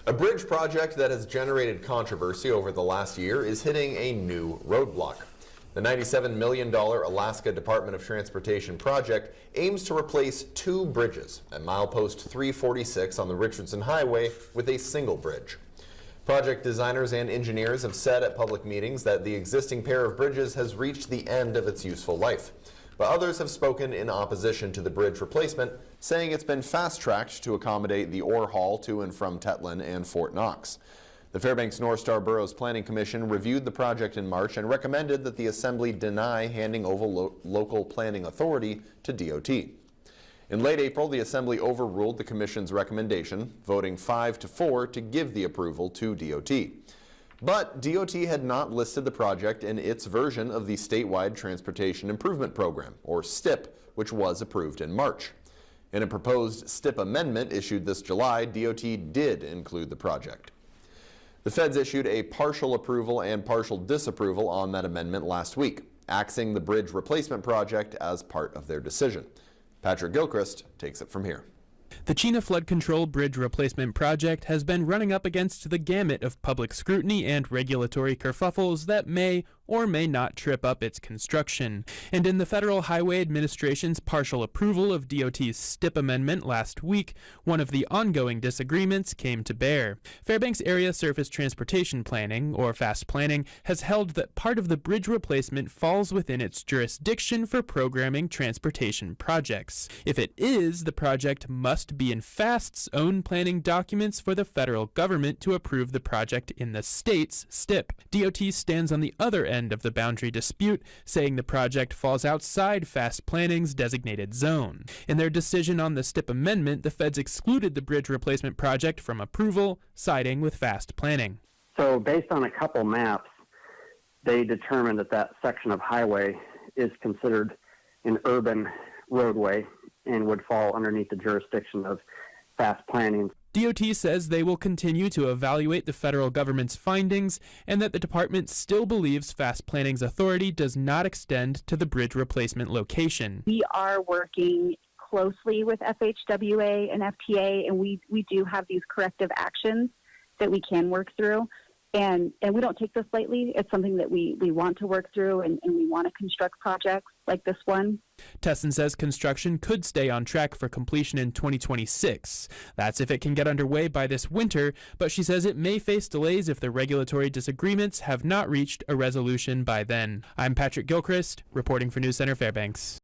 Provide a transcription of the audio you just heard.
A bridge project that has generated controversy over the last year is hitting a new roadblock. The $97 million Alaska Department of Transportation project aims to replace two bridges at milepost 346 on the Richardson Highway with a single bridge. Project designers and engineers have said at public meetings that the existing pair of bridges has reached the end of its useful life. But others have spoken in opposition to the bridge replacement, saying it's been fast-tracked to accommodate the ore haul to and from Tetlin and Fort Knox. The Fairbanks North Star Boroughs Planning Commission reviewed the project in March and recommended that the Assembly deny handing over local planning authority to DOT. In late April, the Assembly overruled the Commission's recommendation, voting 5-4 to give the approval to DOT. But DOT had not listed the project in its version of the Statewide Transportation Improvement Program, or STIP, which was approved in March. In a proposed STIP amendment issued this July, DOT did include the project. The feds issued a partial approval and partial disapproval on that amendment last week, axing the bridge replacement project as part of their decision. Patrick Gilchrist takes it from here. The Chena Flood Control Bridge Replacement Project has been running up against the gamut of public scrutiny and regulatory kerfuffles that may or may not trip up its construction. And in the Federal Highway Administration's partial approval of DOT's STIP amendment last week, one of the ongoing disagreements came to bear. Fairbanks Area Surface Transportation Planning, or FAST Planning, has held that part of the bridge replacement falls within its jurisdiction for programming transportation projects. If it is, the project must be in FAST's own planning documents for the federal government to approve the project in the state's STIP. DOT stands on the other end of the boundary dispute, saying the project falls outside FAST Planning's designated zone. In their decision on the STIP amendment, the feds excluded the bridge replacement project from approval, siding with FAST Planning. So based on a couple maps, they determined that that section of highway is considered an urban roadway and would fall underneath the jurisdiction of FAST Planning. DOT says they will continue to evaluate the federal government's findings and that the department still believes FAST Planning's authority does not extend to the bridge replacement location. We are working closely with FHWA and FTA, and we do have these corrective actions that we can work through. And we don't take this lightly. It's something that we want to work through, and we want to construct projects like this one. Tesson says construction could stay on track for completion in 2026. That's if it can get underway by this winter, but she says it may face delays if the regulatory disagreements have not reached a resolution by then. I'm Patrick Gilchrist, reporting for News Center Fairbanks.